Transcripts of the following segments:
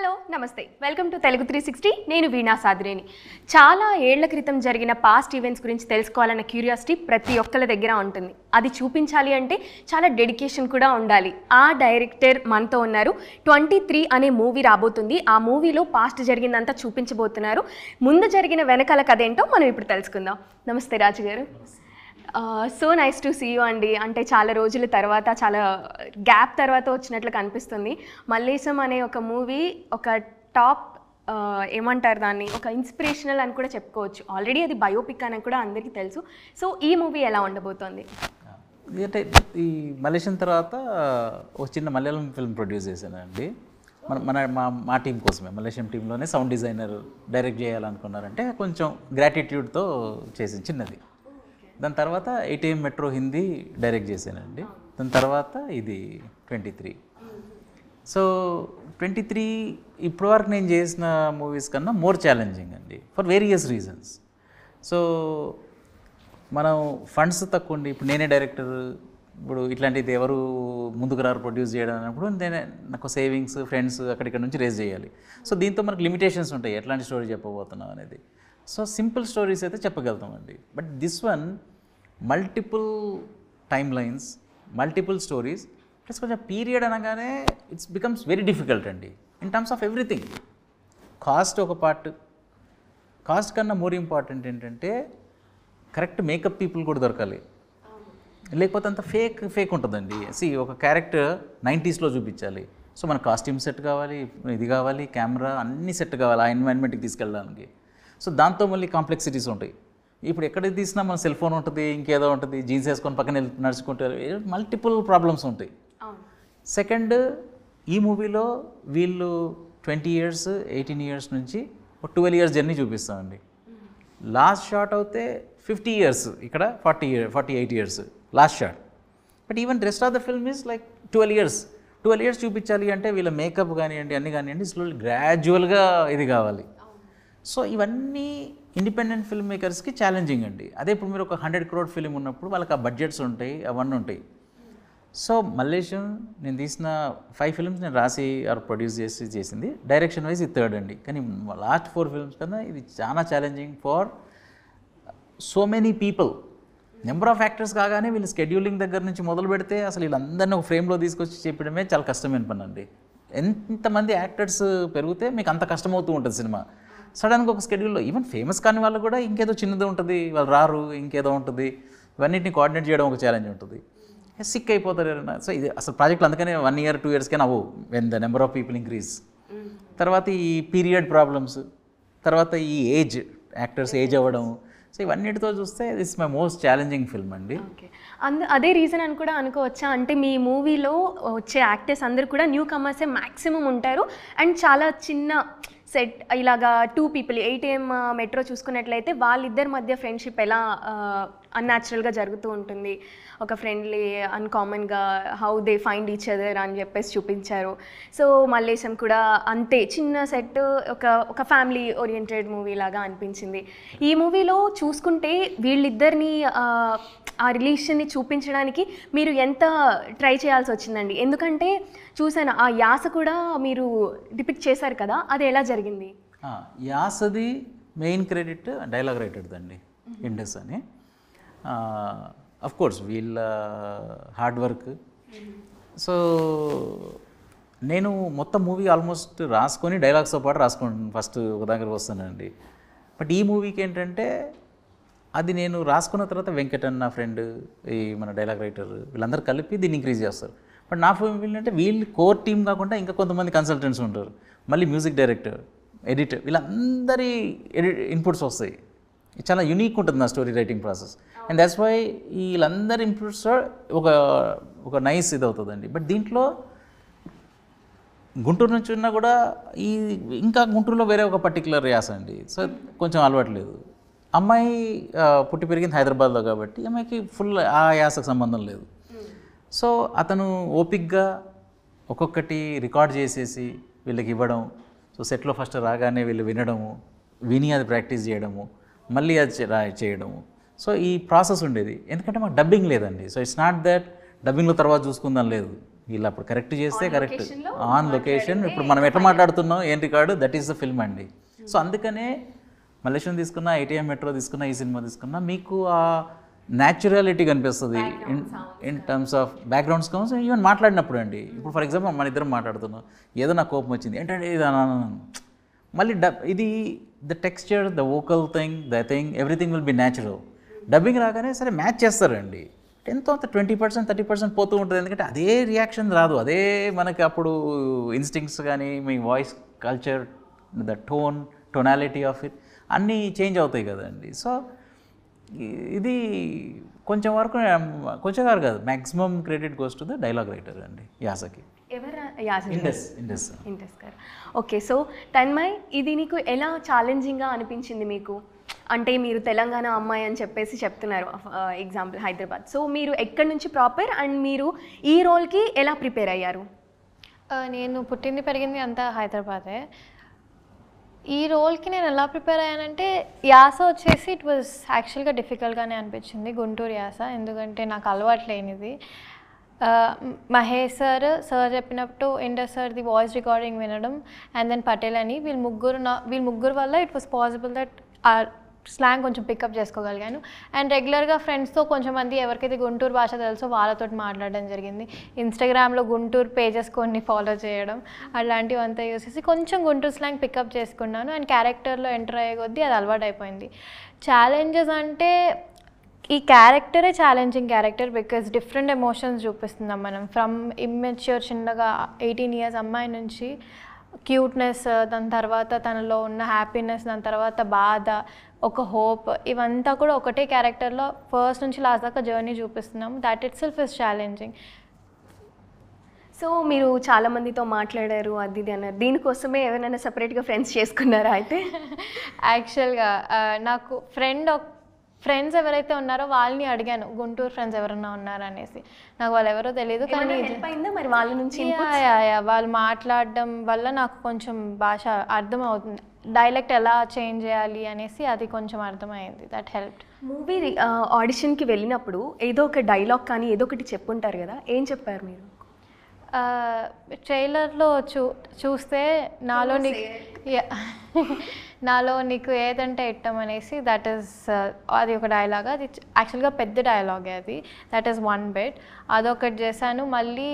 Hello నమస్తే welcome to Telugu 360 నేను వీణా సాదిరేని. చాలా ఏళ్ల క్రితం జరిగిన పాస్ట్ ఈవెంట్స్ గురించి తెలుసుకోవాలన్న క్యూరియాసిటీ ప్రతి ఒక్కరి దగ్గర ఉంటుంది. అది చూపించాలి అంటే చాలా డెడికేషన్ కూడా ఉండాలి. ఆ డైరెక్టర్ మనతో ఉన్నారు. 23 అనే మూవీ రాబోతుంది. ఆ మూవీలో పాస్ట్ జరిగిందంతా చూపించబోతున్నారు. ముందు జరిగిన వెనకాల కథ ఏంటో మనం ఇప్పుడు తెలుసుకుందాం. నమస్తే Raju garu. So nice to see you అండి. అంటే చాలా రోజుల తర్వాత, చాలా గ్యాప్ తర్వాత వచ్చినట్లు కనిపిస్తుంది. మల్లేశం అనే ఒక మూవీ ఒక టాప్ ఏమంటారు దాన్ని, ఒక ఇన్స్పిరేషనల్ అని కూడా చెప్పుకోవచ్చు. ఆల్రెడీ అది బయోపిక్ అని కూడా అందరికీ తెలుసు. సో ఈ మూవీ ఎలా ఉండబోతోంది? అంటే ఈ మలేషియన్ తర్వాత ఒక చిన్న మలయాళం ఫిల్మ్ ప్రొడ్యూస్ చేశానండి. మా టీం కోసమే, మలేషియన్ టీంలోనే సౌండ్ డిజైనర్ డైరెక్ట్ చేయాలనుకున్నారంటే కొంచెం గ్రాటిట్యూడ్తో చేసింది చిన్నది. దాని తర్వాత 8am మెట్రో హిందీ డైరెక్ట్ చేశానండి. దాని తర్వాత ఇది 23. సో 23 ఇప్పటివరకు నేను చేసిన మూవీస్ కన్నా మోర్ ఛాలెంజింగ్ అండి, ఫర్ వేరియస్ రీజన్స్. సో మనం ఫండ్స్ తక్కువ ఉండి, ఇప్పుడు నేనే డైరెక్టర్, ఇప్పుడు ఇట్లాంటిది ఎవరు ముందుకు రారు ప్రొడ్యూస్ చేయడం అన్నప్పుడు నేనే నాకు సేవింగ్స్, ఫ్రెండ్స్ అక్కడిక్కడ నుంచి రేజ్ చేయాలి. సో దీంతో మనకు లిమిటేషన్స్ ఉంటాయి, ఎట్లాంటి స్టోరీ చెప్పబోతున్నాం అనేది. సో సింపుల్ స్టోరీస్ అయితే చెప్పగలుగుతామండి. But this one multiple time lines, multiple stories, plus కొంచెం పీరియడ్ అనగానే ఇట్స్ బికమ్స్ వెరీ డిఫికల్ట్ అండి in terms of everything. Cast ఒక పార్ట్, కాస్ట్ కన్నా మోర్ ఇంపార్టెంట్ ఏంటంటే కరెక్ట్ మేకప్ పీపుల్ కూడా దొరకాలి, లేకపోతే అంత ఫేక్ ఉంటుందండి. ఒక క్యారెక్టర్ 90sలో చూపించాలి. సో మన కాస్ట్యూమ్ సెట్ కావాలి, ఇది కావాలి, కెమెరా అన్నీ సెట్ కావాలి ఆ ఎన్వైర్న్మెంట్కి తీసుకెళ్ళడానికి. సో దాంతో మళ్ళీ కాంప్లెక్సిటీస్ ఉంటాయి. ఇప్పుడు ఎక్కడ తీసినా మన సెల్ ఫోన్ ఉంటుంది, ఇంకేదో ఉంటుంది, జీన్స్ వేసుకొని పక్కన నడుచుకుంటారు, మల్టిపుల్ ప్రాబ్లమ్స్ ఉంటాయి. సెకండ్, ఈ మూవీలో వీళ్ళు 20 years 18 years నుంచి ఒక 12 years జర్నీ చూపిస్తామండి. లాస్ట్ షాట్ అయితే 50 years, ఇక్కడ 48 years last shot. But even rest of the film is like 12 years చూపించాలి అంటే వీళ్ళ మేకప్ కానివ్వండి, అన్నీ కానివ్వండి, స్లోలీ గ్రాడ్యువల్గా ఇది కావాలి. సో ఇవన్నీ ఇండిపెండెంట్ ఫిల్మ్ మేకర్స్కి ఛాలెంజింగ్ అండి. అదే ఇప్పుడు మీరు ఒక 100 crore ఫిలిం ఉన్నప్పుడు వాళ్ళకి ఆ బడ్జెట్స్ ఉంటాయి, అవన్నీ ఉంటాయి. సో మల్లేశం నేను తీసిన 5 films నేను రాసి ఆర్ ప్రొడ్యూస్ చేసింది. డైరెక్షన్ వైజ్ ఇది 3rd అండి. కానీ లాస్ట్ 4 films కన్నా ఇది చాలా challenging for so many people. Number of actors కాగానే వీళ్ళు స్కెడ్యూలింగ్ దగ్గర నుంచి మొదలు పెడితే అసలు వీళ్ళందరినీ ఒక ఫ్రేమ్లో తీసుకొచ్చి చెప్పడమే చాలా కష్టమైన పని అండి. ఎంతమంది యాక్టర్స్ పెరిగితే మీకు అంత కష్టమవుతూ ఉంటుంది సినిమా. సడన్గా ఒక స్కెడ్యూల్లో ఈవెన్ ఫేమస్ కాని వాళ్ళు కూడా ఇంకేదో చిన్నది ఉంటుంది, వాళ్ళు రారు, ఇంకేదో ఉంటుంది, ఇవన్నిటిని కోఆర్డినేట్ చేయడం ఒక ఛాలెంజ్ ఉంటుంది. సిక్ అయిపోతారు ఎవరైనా. సో ఇది అసలు ప్రాజెక్టులు అందుకనే 1 year 2 years కైనా అవ్వవు when the number of people increase. తర్వాత ఈ పీరియడ్ ప్రాబ్లమ్స్, తర్వాత ఈ ఏజ్, యాక్టర్స్ ఏజ్ అవ్వడం. సో ఇవన్నిటితో చూస్తే this my most challenging film అండి. అదే రీజన్ అని కూడా అనుకోవచ్చా? అంటే మీ మూవీలో వచ్చే యాక్టర్స్ అందరు కూడా న్యూ కమర్సే మ్యాక్సిమం ఉంటారు అండ్ చాలా చిన్న సెట్, ఇలాగా 2 people 8am మెట్రో చూసుకున్నట్లయితే వాళ్ళిద్దరి మధ్య ఫ్రెండ్షిప్ ఎలా అన్యాచురల్గా జరుగుతూ ఉంటుంది, ఒక ఫ్రెండ్లీ అన్కామన్గా how they find each other అని చెప్పేసి చూపించారు. సో మల్లేశం కూడా అంతే చిన్న సెట్, ఒక ఫ్యామిలీ ఓరియంటెడ్ మూవీ లాగా అనిపించింది. ఈ మూవీలో చూసుకుంటే వీళ్ళిద్దరిని ఆ రిలేషన్ని చూపించడానికి మీరు ఎంత ట్రై చేయాల్సి వచ్చిందండి? ఎందుకంటే చూసాను ఆ యాస కూడా మీరు డిపిక్ట్ చేశారు కదా, అది ఎలా జరిగింది? యాసది మెయిన్ క్రెడిట్ డైలాగ్ రైటర్ది అండి, ఇండస్ అని. అఫ్ కోర్స్ వీళ్ళ హార్డ్ వర్క్. సో నేను మొత్తం మూవీ ఆల్మోస్ట్ రాసుకొని డైలాగ్స్తో పాటు రాసుకుంటాను, ఫస్ట్ ఒక దగ్గర వస్తానండి. బట్ ఈ మూవీకి ఏంటంటే అది నేను రాసుకున్న తర్వాత వెంకట్ అన్న ఫ్రెండ్, ఈ మన డైలాగ్ రైటర్, వీళ్ళందరూ కలిపి దీన్ని ఇంక్రీజ్ చేస్తారు. బట్ నా ఫిల్మ్ అంటే వీళ్ళు కోర్ టీమ్ కాకుండా ఇంకా కొంతమంది కన్సల్టెంట్స్ ఉంటారు, మళ్ళీ మ్యూజిక్ డైరెక్టర్, ఎడిటర్, వీళ్ళందరి ఇన్పుట్స్ వస్తాయి. చాలా యూనిక్ ఉంటుంది నా story writing process. And that's why వీళ్ళందరి ఇన్పుట్స్ ఒక నైస్ ఇది అవుతుందండి. బట్ దీంట్లో గుంటూరు నుంచి ఉన్నా కూడా ఇంకా గుంటూరులో వేరే ఒక పర్టికులర్ యాస అండి. సో కొంచెం అలవాట్లేదు. అమ్మాయి పుట్టి పెరిగింది హైదరాబాద్లో కాబట్టి అమ్మాయికి ఫుల్ ఆ యాసకు సంబంధం లేదు. సో అతను ఓపిక్గా ఒక్కొక్కటి రికార్డ్ చేసేసి వీళ్ళకి ఇవ్వడం. సో సెట్లో ఫస్ట్ రాగానే వీళ్ళు వినడము, విని అది ప్రాక్టీస్ చేయడము, మళ్ళీ అది చేయడము. సో ఈ ప్రాసెస్ ఉండేది. ఎందుకంటే మాకు డబ్బింగ్ లేదండి. సో ఇట్స్ నాట్ దట్ డబ్బింగ్లో తర్వాత చూసుకుందాం లేదు. వీళ్ళు అప్పుడు కరెక్ట్ చేస్తే కరెక్ట్ ఆన్ లొకేషన్. ఇప్పుడు మనం ఎట్లా మాట్లాడుతున్నాం ఏం record, that is the film అండి. సో అందుకనే మలేషియన్ తీసుకున్నా, ఐటీఎం మెట్రో తీసుకున్నా, ఈ సినిమా తీసుకున్నా మీకు ఆ న్యాచురాలిటీ కనిపిస్తుంది in terms of background sounds. Even మాట్లాడినప్పుడు అండి, ఇప్పుడు ఫర్ ఎగ్జాంపుల్ మన ఇద్దరం మాట్లాడుతున్నాం, ఏదో నాకు కోపం వచ్చింది ఏంటంటే ఇది మళ్ళీ ఇది the texture, the vocal thing, the thing, everything will be natural. Dubbing రాగానే సరే మ్యాచ్ చేస్తారండి, ఎంతో అంత 20% 30% పోతూ ఉంటుంది. ఎందుకంటే అదే రియాక్షన్ రాదు, అదే మనకి అప్పుడు ఇన్స్టింక్ట్స్ కానీ మీ voice culture, the tonality of it అన్నీ చేంజ్ అవుతాయి కదండి. సో ఇది కొంచెం వరకు కొంచెం కాదు maximum credit goes to the dialogue writer అండి, యాసకి. ఇండస్ గారు. ఓకే, సో తన్మయ్, ఇది నీకు ఎలా ఛాలెంజింగ్గా అనిపించింది మీకు? అంటే మీరు తెలంగాణ అమ్మాయి అని చెప్పేసి చెప్తున్నారు, ఎగ్జాంపుల్ హైదరాబాద్. సో మీరు ఎక్కడి నుంచి ప్రాపర్, అండ్ మీరు ఈ రోల్కి ఎలా ప్రిపేర్ అయ్యారు? నేను పుట్టింది పెరిగింది అంతా హైదరాబాదే. ఈ రోల్కి నేను ఎలా ప్రిపేర్ అయ్యానంటే, యాస వచ్చేసి ఇట్ వాజ్ యాక్చువల్గా డిఫికల్ట్గానే అనిపించింది, గుంటూరు యాస. ఎందుకంటే నాకు అలవాటు లేనిది. మహేష్ సార్ చెప్పినప్పుడు ఇండస్ సార్ది వాయిస్ రికార్డింగ్ వినడం, అండ్ దెన్ పటేల్ అని, వీళ్ళ ముగ్గురు వల్ల ఇట్ వాస్ పాసిబుల్ దట్ ఆ స్లాంగ్ కొంచెం పికప్ చేసుకోగలిగాను. అండ్ రెగ్యులర్గా ఫ్రెండ్స్తో కొంచెం మంది ఎవరికైతే గుంటూరు భాష తెలుసో వాళ్ళతో మాట్లాడడం జరిగింది. ఇన్స్టాగ్రామ్లో గుంటూరు పేజెస్ కొన్ని ఫాలో చేయడం, అలాంటివంతా యూస్ చేసి కొంచెం గుంటూరు స్లాంగ్ పికప్ చేసుకున్నాను. అండ్ క్యారెక్టర్లో ఎంటర్ అయ్యే కొద్దీ అది అలవాటు అయిపోయింది. ఛాలెంజెస్ అంటే ఈ క్యారెక్టరే challenging character, because different emotions చూపిస్తున్నాం మనం. ఫ్రమ్ ఇమ్మెచ్యూర్ చిన్నగా 18 years అమ్మాయి నుంచి క్యూట్నెస్, దాని తర్వాత తనలో ఉన్న హ్యాపీనెస్, దాని తర్వాత బాధ, ఒక హోప్, ఇవంతా కూడా ఒకటే క్యారెక్టర్లో ఫస్ట్ నుంచి లాస్ట్ దాకా జర్నీ చూపిస్తున్నాం. That it self is challenging. So మీరు చాలామందితో మాట్లాడారు, అది ఇది అన్నారు, దీనికోసమే ఎవరైనా సపరేట్గా ఫ్రెండ్స్ చేసుకున్నారా? అయితే యాక్చువల్గా నాకు ఫ్రెండ్స్ ఎవరైతే ఉన్నారో వాళ్ళని అడిగాను, గుంటూరు ఫ్రెండ్స్ ఎవరన్నా ఉన్నారా అనేసి. నాకు వాళ్ళు ఎవరో తెలియదు, కానీ మరి వాళ్ళ నుంచి వాళ్ళు మాట్లాడడం వల్ల నాకు కొంచెం భాష అర్థం అవుతుంది, డైలెక్ట్ ఎలా చేంజ్ చేయాలి అనేసి అది కొంచెం అర్థమైంది. That helped. మూవీ ఆడిషన్కి వెళ్ళినప్పుడు ఏదో ఒక డైలాగ్ కానీ ఏదో ఒకటి చెప్పుంటారు కదా, ఏం చెప్పారు మీరు? ట్రైలర్లో చూస్తే నాలో నీకు ఏదంటే ఇష్టం అనేసి, దట్ ఈస్ అది ఒక డైలాగ్. అది యాక్చువల్గా పెద్ద డైలాగే అది. దట్ ఈస్ వన్ బిట్, అదొకటి చేశాను. మళ్ళీ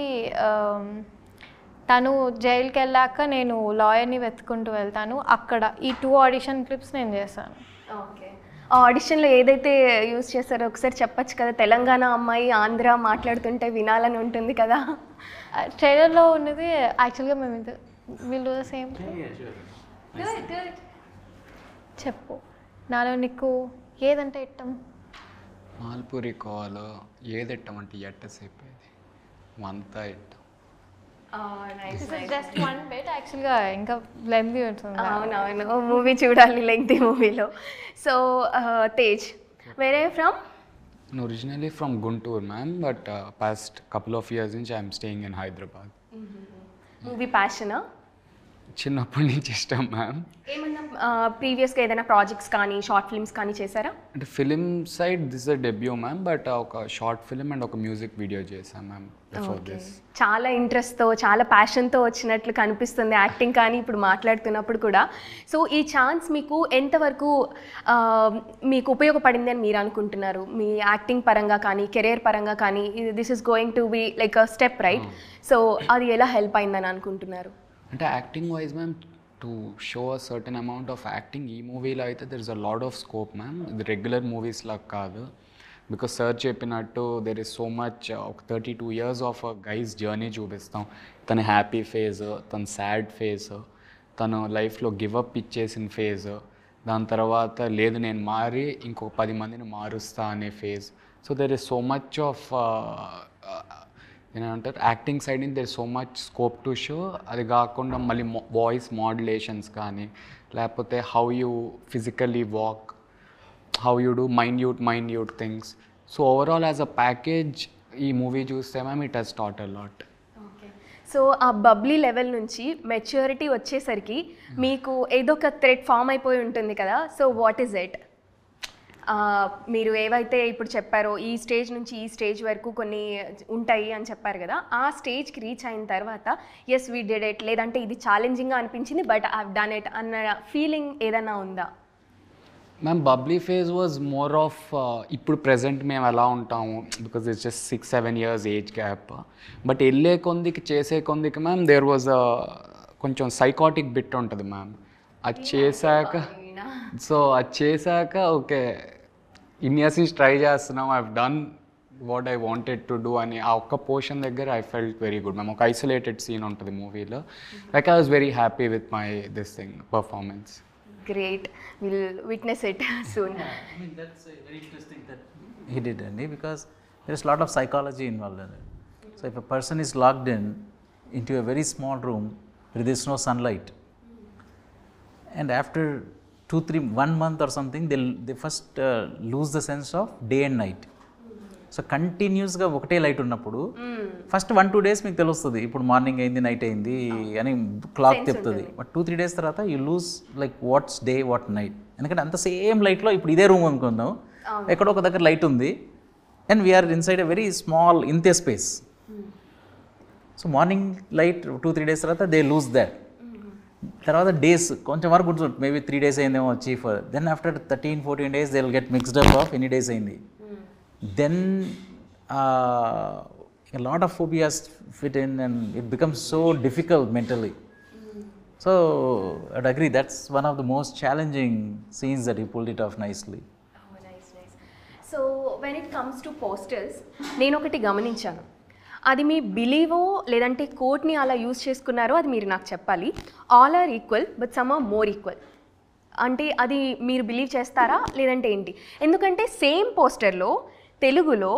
తను జైలుకి వెళ్ళాక నేను లాయర్ని వెతుక్కుంటూ వెళ్తాను, అక్కడ ఈ 2 ఆడిషన్ క్లిప్స్ నేను చేశాను. ఓకే, ఆ ఆడిషన్లో ఏదైతే యూజ్ చేస్తారో ఒకసారి చెప్పచ్చు కదా? తెలంగాణ అమ్మాయి ఆంధ్ర మాట్లాడుతుంటే వినాలని ఉంటుంది కదా. ట్రైలర్లో ఉన్నది యాక్చువల్గా మేము వీళ్ళు సేమ్ చెప్పు. నాలో నీకు ఏదంటే ఇష్టం? మాల్పూరి కోవాలో ఏది ఇష్టం అంటే ఎట్టసేపేది వంతా ఇష్టం. జస్ట్ వన్ బిట్, యాక్చువల్గా ఇంకా లెంతీ ఉంటుంది. అవునవును, మూవీ చూడాలి లెంతీ మూవీలో. So Tej, where are from? I'm originally from Guntur, ma'am, but past couple of years since I'm staying in Hyderabad. Movie ప్యాషనా? చిన్నప్పటి నుంచి ఇష్టం మ్యామ్. ఏమన్నా ప్రీవియస్గా ఏదైనా ప్రాజెక్ట్స్ కానీ షార్ట్ ఫిల్మ్స్ కానీ చేశారా? అంటే film side this is debut ma'am, but ఒక షార్ట్ ఫిలిం అండ్ ఒక మ్యూజిక్ వీడియో చేశాం మ్యామ్ బిఫోర్ దిస్. చాలా ఇంట్రెస్ట్తో చాలా ప్యాషన్తో వచ్చినట్లు కనిపిస్తుంది యాక్టింగ్ కానీ ఇప్పుడు మాట్లాడుతున్నప్పుడు కూడా. సో ఈ ఛాన్స్ మీకు ఎంతవరకు మీకు ఉపయోగపడింది అని మీరు అనుకుంటున్నారు? మీ యాక్టింగ్ పరంగా కానీ కెరీర్ పరంగా కానీ this is going to be like a step, right? So అది ఎలా హెల్ప్ అయిందని అనుకుంటున్నారు? అంటే acting wise ma'am, to show a certain amount of acting ఈ మూవీలో అయితే there is a lot of scope ma'am. ఇది రెగ్యులర్ మూవీస్ లాగా కాదు, బికాస్ సార్ చెప్పినట్టు దెర్ ఇస్ సో మచ్. ఒక 32 years ఆఫ్ గైస్ జర్నీ చూపిస్తాం. తన హ్యాపీ ఫేజ్, తన సాడ్ ఫేజ్, తను లైఫ్లో గివప్ ఇచ్చేసిన ఫేజ్, దాని తర్వాత లేదు నేను మారి ఇంకొక 10 మందిని మారుస్తా అనే phase. So there is so much of ఏమంటారు acting side there is so much scope to show. అది కాకుండా మళ్ళీ వాయిస్ మాడ్యులేషన్స్ కానీ, లేకపోతే how you physically walk, how you do minute things. So overall as a package ఈ movie చూస్తే ma'am it has taught a lot. So ఆ bubbly level నుంచి maturity వచ్చేసరికి మీకు ఏదో ఒక థ్రెడ్ ఫామ్ అయిపోయి ఉంటుంది కదా. So what is it? మీరు ఏవైతే ఇప్పుడు చెప్పారో ఈ స్టేజ్ నుంచి ఈ స్టేజ్ వరకు కొన్ని ఉంటాయి అని చెప్పారు కదా, ఆ స్టేజ్కి రీచ్ అయిన తర్వాత ఎస్ వీ డిడ్ ఇట్, లేదంటే ఇది ఛాలెంజింగ్గా అనిపించింది but I have done it అన్న ఫీలింగ్ ఏదైనా ఉందా? Ma'am bubbly phase was more of ఇప్పుడు ప్రెజెంట్ మేము ఎలా ఉంటాము, because it's just 6-7 years age gap. But వెళ్ళే కొందికి చేసే కొందికి మ్యామ్ దేర్ వాజ్ కొంచెం సైకాటిక్ బిట్ ఉంటుంది మ్యామ్. అది చేశాక ఓకే ఇన్ని ఇయర్స్ నుంచి ట్రై చేస్తున్నాం, I done what I wanted to do అని ఆ ఒక్క పోర్షన్ దగ్గర I felt very good ma'am. ఒక ఐసోలేటెడ్ సీన్ ఉంటుంది మూవీలో. Like I was very happy with my this thing performance. Great. We'll witness it soon. I mean, that's very interesting that he did, Andy, because there's a lot of psychology involved in it. So if a person is locked into a very small room where there's no sunlight, and after 1 month or something, they first lose the sense of day and night. So కంటిన్యూస్గా ఒకటే light ఉన్నప్పుడు first 1-2 days మీకు తెలుస్తుంది ఇప్పుడు morning అయింది night అయింది అని clock చెప్తుంది. బట్ 2-3 days తర్వాత you lose like what's day what night. ఎందుకంటే అంత సేమ్ లైట్లో ఇప్పుడు ఇదే రూమ్ అనుకుందాం, ఎక్కడో ఒక దగ్గర లైట్ ఉంది and we're inside a very small ఇంతే space. So morning light 2-3 days తర్వాత దే లూజ్ దాట్. తర్వాత డేస్ కొంచెం వరకు గుర్తుంది, మేబీ 3 days అయిందేమో వచ్చి then after 13-14 days they will get mixed up of ఎన్ని డేస్ అయింది. Then a lot of phobias fit in and it becomes so difficult mentally. So I'd agree that's one of the most challenging scenes that he pulled it off nicely. Oh, nice. So when it comes to posters, నేను ఒకటి గమనించాను, అది మీ బిలీవో లేదంటే కోట్ని అలా use చేసుకున్నారో అది మీరు నాకు చెప్పాలి. All are equal but some are more equal అంటే అది మీరు బిలీవ్ చేస్తారా లేదంటే ఏంటి? ఎందుకంటే సేమ్ పోస్టర్లో తెలుగులో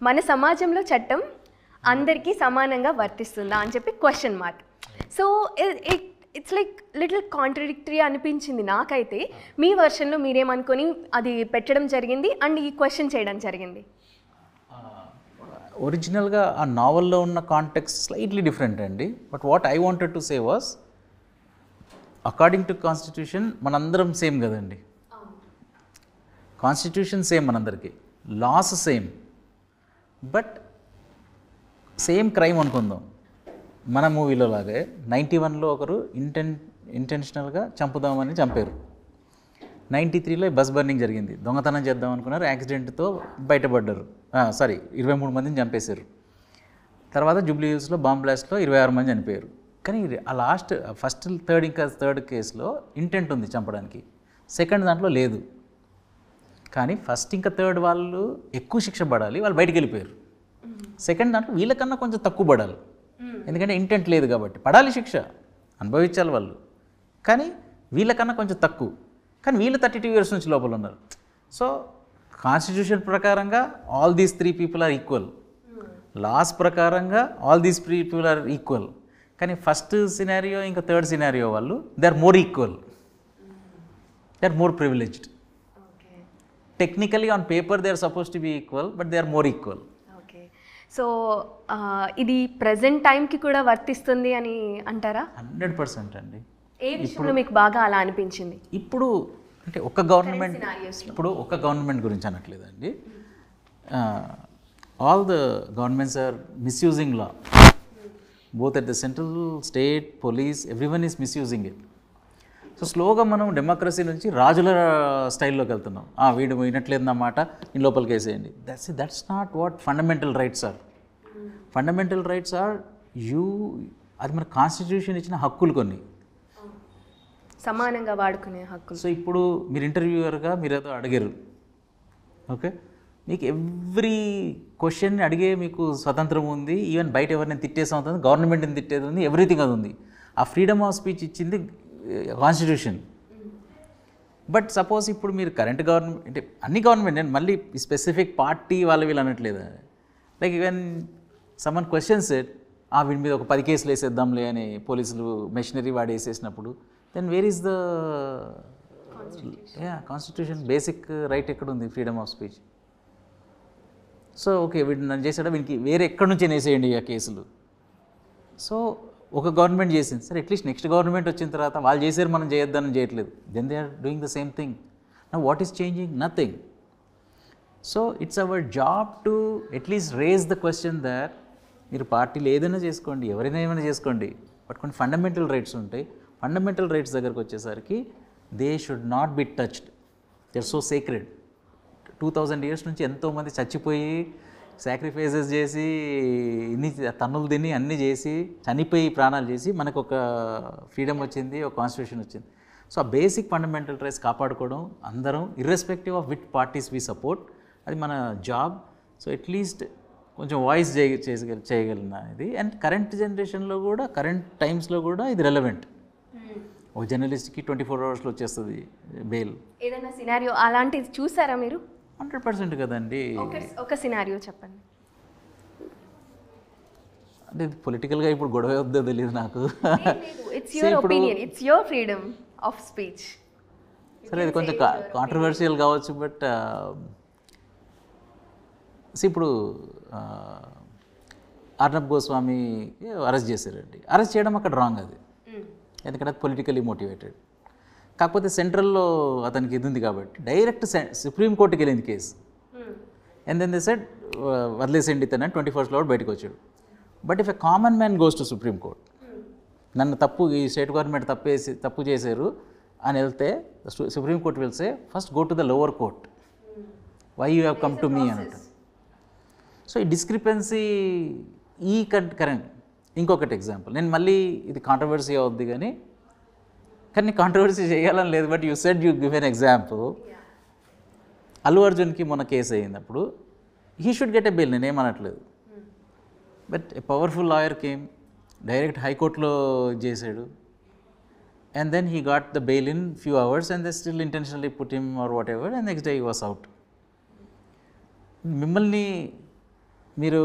మన సమాజంలో చట్టం అందరికీ సమానంగా వర్తిస్తుందా అని చెప్పి question mark. So it's like little contradictory అనిపించింది నాకైతే. మీ వర్షన్లో మీరేమనుకొని అది పెట్టడం జరిగింది అండ్ ఈ క్వశ్చన్ చేయడం జరిగింది? ఒరిజినల్గా ఆ నావల్లో ఉన్న కాంటెక్స్ట్ స్లైట్లీ డిఫరెంట్ అండి. But what I wanted to say was according to constitution మనందరం సేమ్ కదండి. కాన్స్టిట్యూషన్ సేమ్ మనందరికీ, laws same, but same crime అనుకుందాం. మన మూవీలో లాగే 91లో ఒకరు ఇంటెన్షనల్గా చంపుదామని చంపారు. 93లో బస్ బర్నింగ్ జరిగింది, దొంగతనం చేద్దాం అనుకున్నారు, యాక్సిడెంట్తో బయటపడ్డారు. 23 మందిని చంపేశారు. తర్వాత జూబ్లీ హిల్స్లో బాంబ్ బ్లాస్ట్లో 26 మంది చనిపోయారు. కానీ ఆ థర్డ్ కేసులో ఇంటెంట్ ఉంది చంపడానికి, సెకండ్ దాంట్లో లేదు. కానీ ఫస్ట్ ఇంకా థర్డ్ వాళ్ళు ఎక్కువ శిక్ష పడాలి, వాళ్ళు బయటికి వెళ్ళిపోయారు. సెకండ్ దాంట్లో వీళ్ళకన్నా కొంచెం తక్కువ పడాలి, ఎందుకంటే ఇంటెంట్ లేదు కాబట్టి. పడాలి శిక్ష, అనుభవించాలి వాళ్ళు, కానీ వీళ్ళకన్నా కొంచెం తక్కువ. కానీ వీళ్ళు 32 years నుంచి లోపల ఉన్నారు. సో కాన్స్టిట్యూషన్ ప్రకారంగా all these 3 people are equal, laws ప్రకారంగా all these 3 people are equal. కానీ ఫస్ట్ సినారియో ఇంకా థర్డ్ సినారియో వాళ్ళు they are more equal, they are more privileged. Technically on paper they are supposed to be equal, but they are more equal. Okay. So ఇది present టైంకి కూడా వర్తిస్తుంది అని అంటారా? 100% అండి. ఏ విషయంలో మీకు బాగా అలా అనిపించింది? ఇప్పుడు అంటే ఒక గవర్నమెంట్ గురించి అనట్లేదండి. All the governments are misusing law, both at the central, state, police, everyone is misusing it. So స్లోగా మనం డెమోక్రసీ నుంచి రాజుల స్టైల్లోకి వెళ్తున్నాం. వీడు వినట్లేదన్నమాట, ఈ లోపలికి వేసేయండి. That's not what fundamental rights are. Fundamental rights are అది మన కాన్స్టిట్యూషన్ ఇచ్చిన హక్కులు కొన్ని, సమానంగా వాడుకునే హక్కులు. సో ఇప్పుడు మీరు ఇంటర్వ్యూవర్గా మీరు ఏదో అడిగారు, ఓకే, మీకు ఎవ్రీ క్వశ్చన్ని అడిగే మీకు స్వతంత్రం ఉంది. ఈవెన్ బయట ఎవరిని తిట్టేసా ఉంటుంది, గవర్నమెంట్ని తిట్టేది ఉంది, ఎవ్రీథింగ్ అది ఉంది. ఆ ఫ్రీడమ్ ఆఫ్ స్పీచ్ ఇచ్చింది కాన్స్టిట్యూషన్. బట్ సపోజ్ ఇప్పుడు మీరు కరెంట్ గవర్నమెంట్ అంటే అన్ని గవర్నమెంట్, నేను మళ్ళీ స్పెసిఫిక్ పార్టీ వీళ్ళు అనట్లేదు. Like even someone questions it, వీడి మీద ఒక 10 కేసులు వేసేద్దాంలే అని పోలీసులు మెషినరీ వాడి వేసేసినప్పుడు, then where is the constitution basic right ఎక్కడ ఉంది? Freedom of speech. So okay, వీడు నన్ను చేసాడా, వీడికి వేరే ఎక్కడి నుంచి వేసేయండి ఆ కేసులు. సో ఒక గవర్నమెంట్ చేసింది, సరే అట్లీస్ట్ నెక్స్ట్ గవర్నమెంట్ వచ్చిన తర్వాత వాళ్ళు చేసారు, మనం చేయొద్దని చేయట్లేదు. Then they are doing the same thing. Now what is changing? Nothing. So it's our job to at least raise the question that మీరు పార్టీలు ఏదైనా చేసుకోండి, ఎవరైనా ఏమైనా చేసుకోండి, బట్ కొన్ని ఫండమెంటల్ రైట్స్ ఉంటాయి. ఫండమెంటల్ రైట్స్ దగ్గరకు వచ్చేసరికి they should not be touched. They are so sacred. 2000 years నుంచి ఎంతోమంది చచ్చిపోయి సాక్రిఫైసెస్ చేసి ఇన్ని తన్నులు తిని అన్నీ చేసి చనిపోయి ప్రాణాలు చేసి మనకు ఒక ఫ్రీడమ్ వచ్చింది, ఒక కాన్స్టిట్యూషన్ వచ్చింది. సో ఆ బేసిక్ ఫండమెంటల్ రైట్స్ కాపాడుకోవడం అందరం irrespective of which parties we support, అది మన జాబ్. సో అట్లీస్ట్ కొంచెం వాయిస్ చేయగలిగిన ఇది. అండ్ కరెంట్ జనరేషన్లో కూడా, కరెంట్ టైమ్స్లో కూడా ఇది రెలవెంట్. ఒక జర్నలిస్ట్కి 24 hours వచ్చేస్తుంది బెయిల్. ఏదైనా సినారియో అలాంటిది చూసారా మీరు? 100% కదండి. ఒక సినారియో చెప్పండి. అంటే పొలిటికల్గా ఇప్పుడు గొడవ వద్దో తెలియదు నాకు. It's your opinion, it's your freedom of speech. సరే, ఇది కొంచెం కాంట్రవర్షియల్ కావచ్చు, బట్ ఇప్పుడు అర్నబ్ గోస్వామి అరెస్ట్ చేశారండి. అరెస్ట్ చేయడం అక్కడ రాంగ్ అది, ఎందుకంటే అది పొలిటికలీ మోటివేటెడ్. కాకపోతే సెంట్రల్లో అతనికి ఇది ఉంది కాబట్టి డైరెక్ట్ సుప్రీంకోర్టుకి వెళ్ళింది case. And then they said వదిలేసేయండి తనని, 21st లో బయటకు వచ్చాడు. But if a common man goes to supreme court, నన్ను ఈ స్టేట్ గవర్నమెంట్ తప్పు చేశారు అని వెళ్తే సుప్రీంకోర్టు వెళ్తే first go to the lower court, why you have come to me అన్నట్టు. సో ఈ డిస్క్రిపెన్సీ ఈ కరెంట్. ఇంకొకటి ఎగ్జాంపుల్, నేను మళ్ళీ ఇది కాంట్రవర్సీ అవుద్ది కానీ కాంట్రవర్సీ చేయాలని లేదు, but you said you give an example. Allu అర్జున్కి మొన్న కేసు అయినప్పుడు he should get a bail, నేనేమనట్లేదు. But a powerful lawyer came, direct హైకోర్టులో చేశాడు. And then he got the bail in few hours and they still intentionally put him or whatever, and next day he was out. మిమ్మల్ని మీరు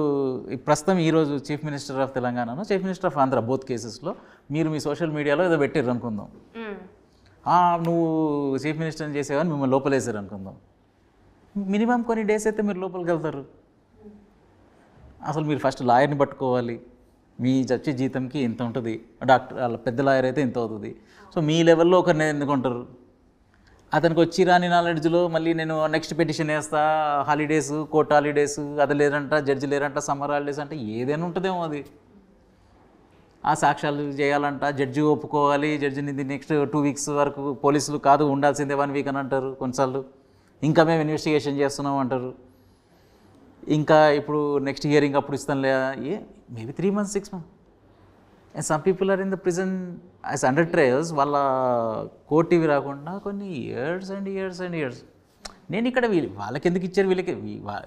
ప్రస్తుతం ఈరోజు chief minister of తెలంగాణను, chief minister of Andhra, both కేసెస్లో మీరు మీ social మీడియాలో ఏదో పెట్టారు అనుకుందాం, నువ్వు చీఫ్ మినిస్టర్ని చేసేవని మిమ్మల్ని లోపలేసారు అనుకుందాం. మినిమం కొన్ని డేస్ అయితే మీరు లోపలికి వెళ్తారు. అసలు మీరు ఫస్ట్ లాయర్ని పట్టుకోవాలి, మీ వచ్చే జీతంకి ఇంత ఉంటుంది, డాక్టర్ వాళ్ళ పెద్ద లాయర్ అయితే ఇంత అవుతుంది. సో మీ లెవెల్లో ఒకరిని ఎందుకుంటారు? అతనికి వచ్చి రాని నాలెడ్జ్లో మళ్ళీ నేను నెక్స్ట్ పిటిషన్ వేస్తా, హాలిడేస్, కోర్ట్ హాలిడేస్, అది లేదంట, జడ్జి లేరంట, సమ్మర్ హాలిడేస్ అంటే ఏదైనా ఉంటుందేమో అది. ఆ సాక్ష్యాలు చేయాలంట, జడ్జి ఒప్పుకోవాలి, జడ్జిని నెక్స్ట్ 2 weeks వరకు పోలీసులు కాదు ఉండాల్సిందే 1 week అని అంటారు కొన్నిసార్లు. ఇంకా మేము ఇన్వెస్టిగేషన్ చేస్తున్నాం అంటారు. ఇంకా ఇప్పుడు నెక్స్ట్ హియరింగ్ అప్పుడు ఇస్తాం లేదా, maybe 3 months 6 months. And some people are in the prison as under trials, వాళ్ళ కోర్టు ఇవి రాకుండా కొన్ని years and years and years. నేను ఇక్కడ వాళ్ళకి ఎందుకు ఇచ్చారు,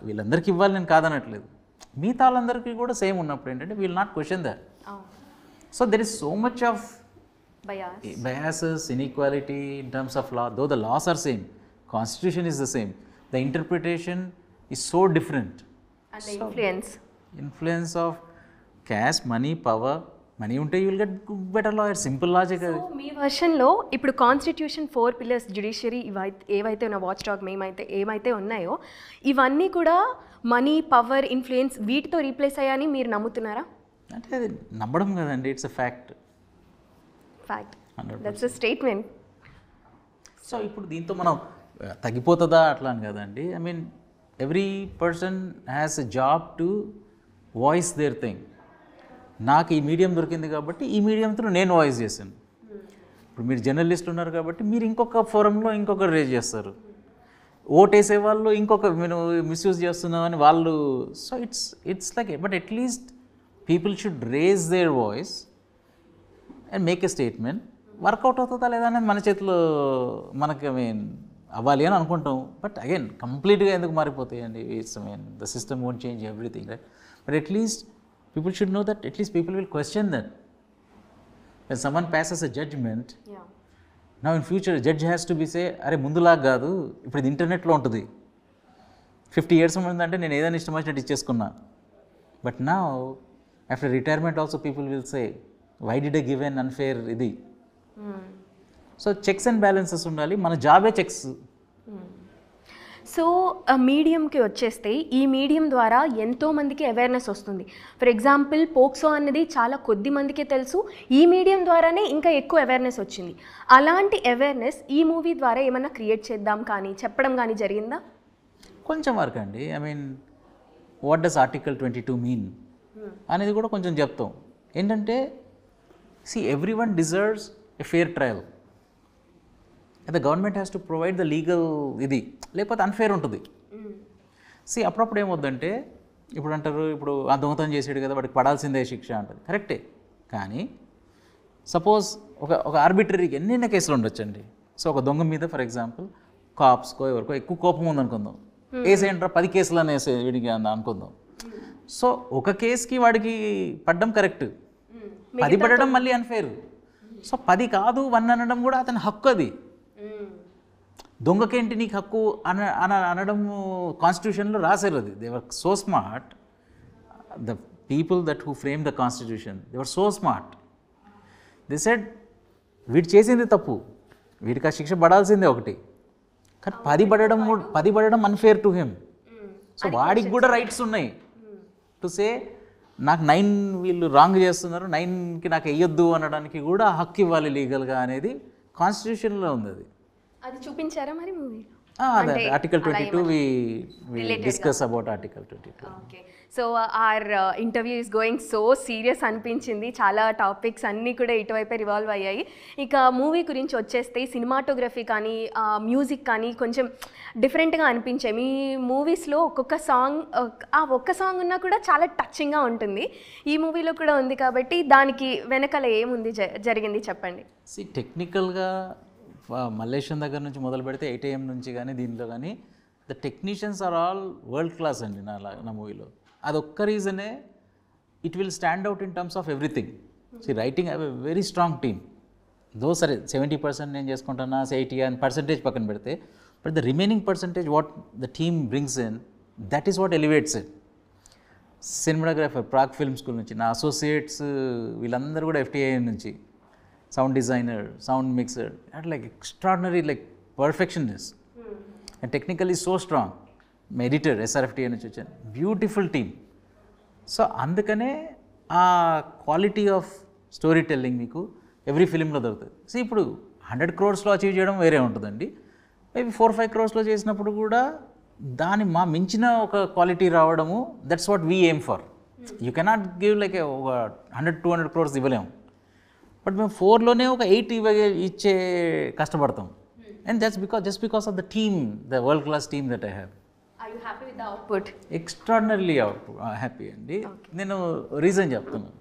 వీళ్ళందరికీ ఇవ్వాలి నేను కాదనట్లేదు. మిగతా వాళ్ళందరికీ కూడా సేమ్ ఉన్నప్పుడు ఏంటంటే we'll not question that. So there is so much of biases, inequality in terms of law, though the laws are same, constitution is the same, the interpretation is so different. And the influence of cash, money, power. Money ఉంటే you will get better lawyer, simple logic అది. మీ వర్షన్లో ఇప్పుడు constitution 4 pillars, judiciary ఏవైతే ఉన్న watch dog ఏమైతే ఉన్నాయో ఇవన్నీ కూడా మనీ, పవర్, ఇన్ఫ్లుయెన్స్ వీటితో రీప్లేస్ అయ్యాయని మీరు నమ్ముతున్నారా? అంటే అది నమ్మడం కదండి, it's a fact. That's a statement. So ఇప్పుడు దీంతో మనం తగ్గిపోతుందా అట్లా అని కదండి. I mean every person has a job to voice their thing. నాకు ఈ మీడియం దొరికింది కాబట్టి ఈ మీడియంతో నేను వాయిస్ చేశాను. ఇప్పుడు మీరు జర్నలిస్ట్ ఉన్నారు కాబట్టి మీరు ఇంకొక ఫోరంలో ఇంకొకరు రేజ్ చేస్తారు. ఓటేసే వాళ్ళు ఇంకొక మీరు మిస్యూజ్ చేస్తున్నామని వాళ్ళు. So it's like, but at least people should raise their voice and make a statement. Work out అవుతుందా లేదా అనేది మన చేతిలో, మనకి అవ్వాలి అని అనుకుంటాం. బట్ అగైన్ కంప్లీట్గా ఎందుకు మారిపోతాయండి? It's the system won't change everything, right? But at least people should know that at least people will question that. When someone passes a judgment, now in future judge has to be say, అరే ముందులా కాదు, ఇప్పుడు ఇది ఇంటర్నెట్లో ఉంటుంది, 50 years ముందంటే నేను ఏదైనా ఇష్టం వచ్చినట్టు ఇచ్చేసుకున్నా. But now after retirement also people will say, why did I give an unfair ఇది. సో చెక్స్ అండ్ బ్యాలెన్సెస్ ఉండాలి, మన జాబే చెక్స్. సో మీడియంకి వచ్చేస్తే ఈ మీడియం ద్వారా ఎంతోమందికి అవేర్నెస్ వస్తుంది. ఫర్ ఎగ్జాంపుల్ పోక్సో అనేది చాలా కొద్ది మందికే తెలుసు, ఈ మీడియం ద్వారానే ఇంకా ఎక్కువ అవేర్నెస్ వచ్చింది. అలాంటి అవేర్నెస్ ఈ మూవీ ద్వారా ఏమైనా క్రియేట్ చేద్దాం కానీ చెప్పడం కానీ జరిగిందా? కొంచెం వరకు అండి. I mean what does article 22 mean అనేది కూడా కొంచెం చెప్తాం. ఏంటంటే every one deserves a fair trial. The government has to provide the legal ఇది, లేకపోతే అన్ఫేర్ ఉంటుంది. అప్పుడప్పుడు ఏమవుద్దంటే ఇప్పుడు అంటారు, ఇప్పుడు ఆ దొంగతనం చేసాడు కదా వాడికి పడాల్సిందే శిక్ష అంటుంది, కరెక్టే. కానీ సపోజ్ ఒక ఆర్బిటరీకి ఎన్నెన్న కేసులు ఉండొచ్చండి. ఒక దొంగ మీద ఫర్ ఎగ్జాంపుల్ కాప్స్కో ఎవరికో ఎక్కువ కోపం ఉందనుకుందాం, వేసేయంటారా 10 కేసులు అనేసి వీడికి అనుకుందాం. ఒక కేసుకి వాడికి పడ్డం కరెక్ట్, 10 పడడం మళ్ళీ అన్ఫేర్. 10 కాదు 1 అనడం కూడా అతని హక్కు. అది దొంగకేంటి నీకు హక్కు అనడం కాన్స్టిట్యూషన్లో రాశారు. అది they were so smart, the people that who frame the constitution, they were so smart. They said వీడు చేసింది తప్పు, వీడికి ఆ శిక్ష పడాల్సిందే ఒకటి, కానీ 10 పడడం అన్ఫేర్ టు హిమ్. వాడికి కూడా రైట్స్ ఉన్నాయి టు సే నాకు 9 వీళ్ళు రాంగ్ చేస్తున్నారు, 9కి నాకు వేయొద్దు అనడానికి కూడా హక్కు ఇవ్వాలి లీగల్గా అనేది కాన్స్టిట్యూషన్లో ఉంది. అది చూపించారా మరి మూవీ? అదే article 22 we discuss about article 22. Okay. So our interview is going so serious అనిపించింది. చాలా టాపిక్స్ అన్నీ కూడా ఇటువైపే రివాల్వ్ అయ్యాయి. ఇక మూవీ గురించి వచ్చేస్తే సినిమాటోగ్రఫీ కానీ మ్యూజిక్ కానీ కొంచెం డిఫరెంట్గా అనిపించాయి. మీ మూవీస్లో ఒక్కొక్క సాంగ్, ఆ ఒక్క సాంగ్ ఉన్నా కూడా చాలా టచింగ్గా ఉంటుంది. ఈ మూవీలో కూడా ఉంది కాబట్టి దానికి వెనకాల ఏముంది జరిగింది చెప్పండి. టెక్నికల్గా మల్లేశం దగ్గర నుంచి మొదలు పెడితే 8 AM నుంచి కానీ దీంట్లో కానీ the technicians are all world class అండి నా మూవీలో. అదొక్క రీజనే it will stand out in terms of everything. Writing have a very strong team. సరే 70% నేను చేసుకుంటున్నా, 80 అని పర్సంటేజ్ పక్కన పెడితే, but the remaining percentage what the team brings in, that is what elevates it. Cinematographer Prague film school నుంచి నా associates వీళ్ళందరూ కూడా FTI నుంచి, sound designer, sound mixer, at like extraordinary like perfectionist and technically so strong. Editor SRFTI నుంచి వచ్చాను, beautiful team. అందుకనే ఆ quality of story telling మీకు ఎవ్రీ ఫిలింలో దొరుకుతుంది. ఇప్పుడు 100 crores అచీవ్ చేయడం వేరే ఉంటుందండి, మేబీ 4-5 crores చేసినప్పుడు కూడా దాని మించిన ఒక క్వాలిటీ రావడము, that's what we aim for. You cannot give like ఒక 100-200 crores ఇవ్వలేము, బట్ మేము 4లోనే ఒక 8 ఇచ్చే కష్టపడతాం. And just because of the team, the world class team that I have. Are you happy with the output? Extraordinarily happy అండి. నేను reason చెప్తున్నాను.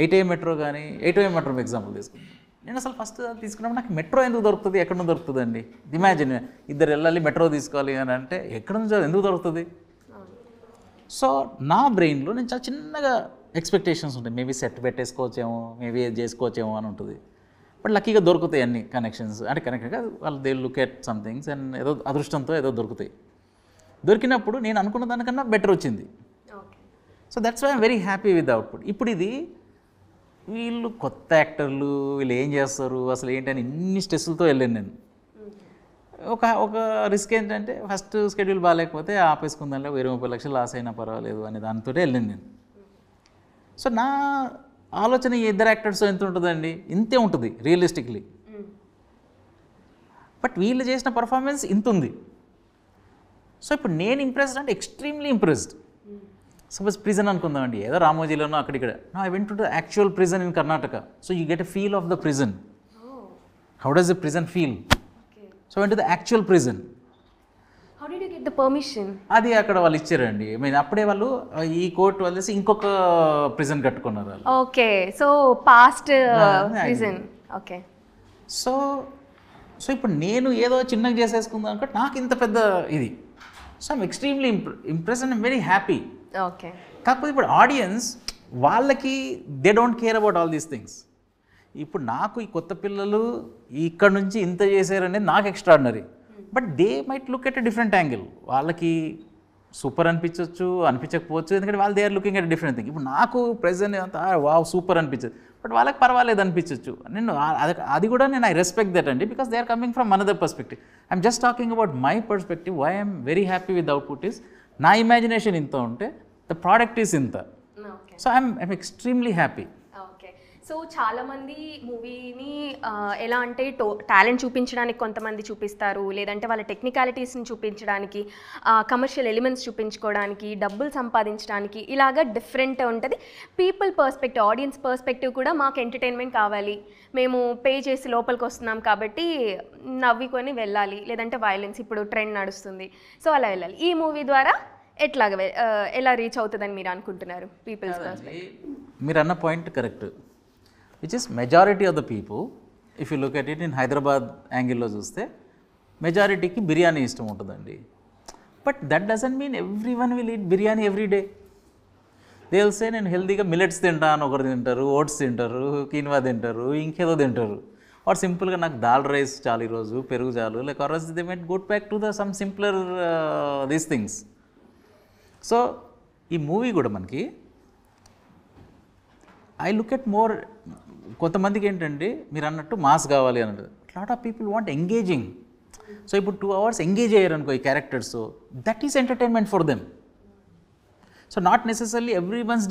8AM metro కానీ 8AM మెట్రో ఎగ్జాంపుల్ తీసుకున్నాను. నేను అసలు ఫస్ట్ తీసుకున్నప్పుడు నాకు మెట్రో ఎందుకు దొరుకుతుంది, ఎక్కడ నుంచి దొరుకుతుంది అండి. ఇమాజిన్ ఇద్దరు వెళ్ళాలి మెట్రో తీసుకోవాలి అని అంటే ఎక్కడ నుంచి ఎందుకు దొరుకుతుంది. నా బ్రెయిన్లో నేను చాలా చిన్నగా ఎక్స్పెక్టేషన్స్ ఉంటాయి, మేబీ సెట్ పెట్టేసుకోవచ్చేమో, మేబీ ఏది చేసుకోవచ్చేమో అని ఉంటుంది. బట్ లక్కీగా దొరుకుతాయి అన్ని కనెక్షన్స్, అంటే కనెక్ట్ కాదు, వాళ్ళు they look at some things and ఏదో అదృష్టంతో ఏదో దొరుకుతాయి. దొరికినప్పుడు నేను అనుకున్న దానికన్నా బెటర్ వచ్చింది. That's why I'm very happy with the output. ఇప్పుడు ఇది వీళ్ళు కొత్త యాక్టర్లు, వీళ్ళు ఏం చేస్తారు అసలు ఏంటని ఇన్ని స్ట్రెస్లతో వెళ్ళాను నేను. ఒక రిస్క్ ఏంటంటే ఫస్ట్ షెడ్యూల్ బాగాలేకపోతే ఆపేసుకుందాంలే, 20-30 లక్షలు లాస్ అయినా పర్వాలేదు అనే దానితో వెళ్ళాను నేను. నా ఆలోచన ఈ ఇద్దరు యాక్టర్స్ ఎంత ఉంటుందండి, ఇంతే ఉంటుంది రియలిస్టిక్లీ. బట్ వీళ్ళు చేసిన పర్ఫార్మెన్స్ ఇంత ఉంది. ఇప్పుడు నేను ఇంప్రెస్డ్ అంటే ఎక్స్ట్రీమ్లీ ఇంప్రెస్డ్. సపోజ్ ప్రిజన్ అనుకుందామండి, ఏదో రామోజీలోనో అక్కడిక్కడ. I went to the actual prison in Karnataka. You get a feel of the prison. How does the prison feel? So went to the actual prison. How did you get the permission? అది అక్కడ వాళ్ళు ఇచ్చారండి. I mean అప్పుడే వాళ్ళు ఈ court వదిలేసి ఇంకొక prison కట్టుకున్నారు వాళ్ళు. Okay, so past prison. Okay. So ఇప్పుడు నేను ఏదో చిన్నగా చేసేసుకుందాం అనుకుంటే నాకు ఇంత పెద్ద ఇది. I'm extremely impress and I'm very happy. Okay. కాకపోతే ఇప్పుడు ఆడియన్స్ వాళ్ళకి they don't care about all these things. ఇప్పుడు నాకు ఈ కొత్త పిల్లలు ఇక్కడ నుంచి ఇంత చేశారనేది నాకు extraordinary. But they might look at a different angle. వాళ్ళకి సూపర్ అనిపించవచ్చు, అనిపించకపోవచ్చు, ఎందుకంటే వాళ్ళు they are looking at different thing. ఇప్పుడు నాకు ప్రెజెంట్ అంతా వావ్ సూపర్ అనిపించదు, బట్ వాళ్ళకి పర్వాలేదు అనిపించవచ్చు. నేను అది కూడా నేను ఐ రెస్పెక్ట్ దట్ అండి, because they are coming from another perspective. I'm just talking about my perspective. Why I'm very happy with output is నా ఇమాజినేషన్ ఇంత ఉంటే ద ప్రోడక్ట్ ఈస్ ఇంత. So I'm extremely happy. Okay, so చాలామంది మూవీని ఎలా అంటే talent చూపించడానికి కొంతమంది చూపిస్తారు, లేదంటే వాళ్ళ టెక్నికాలిటీస్ని చూపించడానికి, కమర్షియల్ ఎలిమెంట్స్ చూపించుకోవడానికి, డబ్బులు సంపాదించడానికి, ఇలాగా డిఫరెంట్ ఉంటుంది. పీపుల్ పర్స్పెక్టివ్, ఆడియన్స్ పర్స్పెక్టివ్ కూడా మాకు ఎంటర్టైన్మెంట్ కావాలి, మేము పే చేసి లోపలికి వస్తున్నాం కాబట్టి నవ్వుకొని వెళ్ళాలి, లేదంటే వైలెన్స్ ఇప్పుడు ట్రెండ్ నడుస్తుంది, సో అలా వెళ్ళాలి. ఈ మూవీ ద్వారా ఎలా రీచ్ అవుతుందని మీరు అనుకుంటున్నారు? People's perspective. మీరు అన్న point correct, which is majority of the people. If you look at it in Hyderabad యాంగిల్లో చూస్తే మెజారిటీకి బిర్యానీ ఇష్టం ఉంటుందండి. But that doesn't mean every one will eat biryani every day. They will say నేను హెల్తీగా మిల్లెట్స్ తింటాను, ఒకరు తింటారు, ఓట్స్ తింటారు, కీన్వా తింటారు, ఇంకేదో తింటారు. ఆర్ సింపుల్గా నాకు దాల్ రైస్ చాలు ఈరోజు, పెరుగు చాలు, like or else they might go back to the sum simpler these things. So ఈ మూవీ కూడా మనకి ఐ లుక్ ఎట్ మోర్, కొంతమందికి ఏంటంటే మీరు అన్నట్టు మాస్ కావాలి అన్నట్టు, lot of people want engaging. So ఇప్పుడు 2 hours ఎంగేజ్ అయ్యారు అనుకో ఈ characters, that is entertainment for them. So not necessary every one's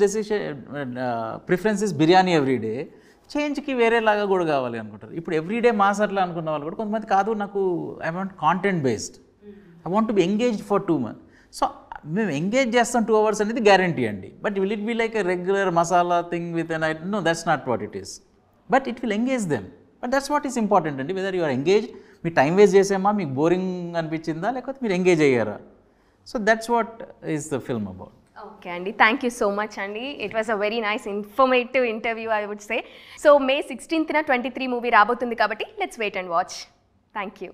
preference is biryani every day, చేంజ్కి వేరేలాగా కూడా కావాలి అనుకుంటారు. ఇప్పుడు ఎవ్రీడే మాస్ అట్లా అనుకున్న వాళ్ళు కూడా కొంతమంది కాదు, నాకు I want content based, I want to be engaged for 2 months. So మేము ఎంగేజ్ చేస్తాం 2 hours అనేది గ్యారంటీ అండి. But will it be like a regular masala thing with an item? No, that's not what it is. But it will engage them. But that's what is important అండి. Whether you are engage, మీ time waste చేసామా, మీకు boring అనిపించిందా, లేకపోతే మీరు engage అయ్యారా? So that's what is the film about. Okay అండి, thank you so much అండి. It was a very nice informative interview I would say. So May 16th 23 movie రాబోతుంది కాబట్టి let's wait and watch. Thank you.